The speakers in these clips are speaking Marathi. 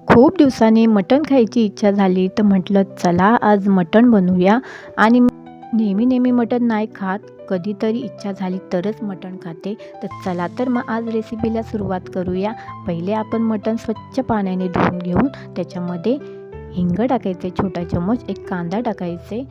खूप दिवसांनी मटण खायची इच्छा झाली तर म्हटलं चला आज मटण बनवूया. आणि नेहमी नेहमी मटण नाही खात, कधीतरी इच्छा झाली तरच मटण खाते. तर चला तर मग आज रेसिपीला सुरुवात करूया. पहिले आपण मटण स्वच्छ पाण्याने धुवून घेऊन त्याच्यामध्ये हिंग टाकायचे छोटा चमच, एक कांदा टाकायचे,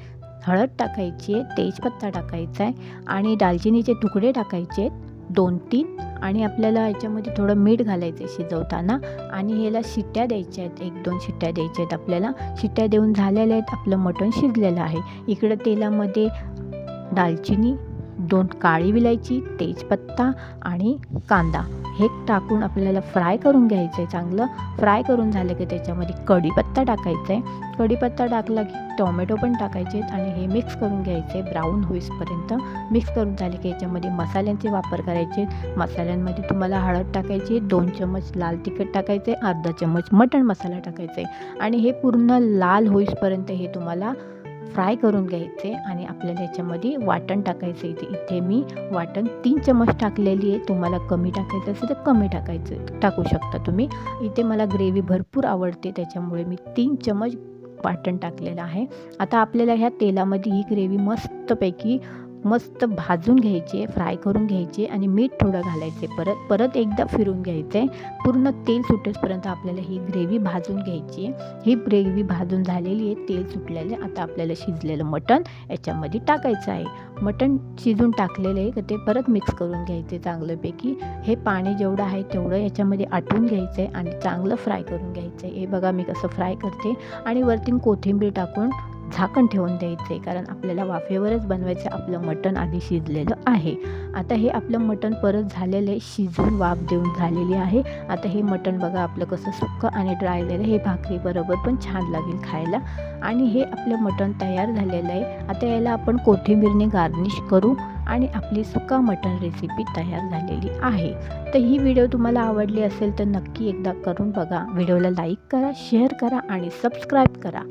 हळद टाकायची आहे, तेजपत्ता टाकायचा आहे आणि दालचिनीचे तुकडे टाकायचे 2-3 आणि आपल्याला याच्यामध्ये थोडं मीठ घालायचं आहे शिजवताना. आणि ह्याला शिट्ट्या द्यायच्या आहेत, 1-2 शिट्ट्या द्यायच्या आहेत आपल्याला. शिट्ट्या देऊन झालेल्या आहेत, आपलं मटण शिजलेलं आहे. इकडं तेलामध्ये दालचिनी, 2 काळी विलायची, तेजपत्ता आणि कांदा हे टाकून आपल्याला फ्राय करून घ्यायचं आहे. चांगलं फ्राय करून झालं की त्याच्यामध्ये कढीपत्ता टाकायचा आहे. कढीपत्ता टाकला की टोमॅटो पण टाकायचे आहेत आणि हे मिक्स करून घ्यायचे आहे ब्राऊन होईपर्यंत. मिक्स करून झाले की याच्यामध्ये मसाल्यांचे वापर करायचे. मसाल्यांमध्ये तुम्हाला हळद टाकायची, 2 चमच लाल तिखट टाकायचे, अर्धा चमच मटण मसाला टाकायचे आणि हे पूर्ण लाल होईपर्यंत हे तुम्हाला फ्राय करून घ्यायचे. आणि आपल्याला याच्यामध्ये वाटण टाकायचं. इथे मी वाटण 3 चमच टाकलेली आहे. तुम्हाला कमी टाकायचं असेल तर कमी टाकू शकता तुम्ही. इथे मला ग्रेव्ही भरपूर आवडते त्याच्यामुळे मी 3 चमच वाटण टाकलेलं आहे. आता आपल्याला ह्या तेलामध्ये ही ग्रेव्ही मस्त भाजून घ्यायची आहे, फ्राय करून घ्यायची आणि मीठ थोडं घालायचे. परत एकदा फिरून घ्यायचं आहे. पूर्ण तेल सुटेपर्यंत आपल्याला ही ग्रेव्ही भाजून घ्यायची आहे. ही ग्रेव्ही भाजून झालेली आहे, तेल सुटलेलं आहे. आता आपल्याला शिजलेलं मटण याच्यामध्ये टाकायचं आहे. मटण शिजून टाकलेलं आहे तर ते परत मिक्स करून घ्यायचे चांगल्यापैकी. हे पाणी जेवढं आहे तेवढं याच्यामध्ये आटवून घ्यायचं आहे आणि चांगलं फ्राय करून घ्यायचं आहे. हे बघा मी कसं फ्राय करते. आणि वरती कोथिंबीर टाकून झाकण ठेवून द्यायचे कारण आपल्याला वाफेवरच बनवायचं. आपलं मटण आधी शिजलेलं आहे. आता हे आपलं मटण परत झालेलं आहे, शिजून वाफ देऊन झालेली आहे. आता हे मटण बघा आपलं कसं सुक्कं आणि ड्राय झालं. हे भाकरी बरोबर पण छान लागेल खायला. आणि हे आपलं मटण तयार झालेलं आहे. आता याला आपण कोथिंबीरने गार्निश करू आणि आपली सुक्का मटण रेसिपी तयार झालेली आहे. तर ही व्हिडिओ तुम्हाला आवडली असेल तर नक्की एकदा करून बघा. व्हिडिओला लाईक करा, शेअर करा आणि सबस्क्राईब करा.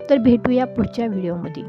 तर भेटूया पुढच्या व्हिडिओमध्ये.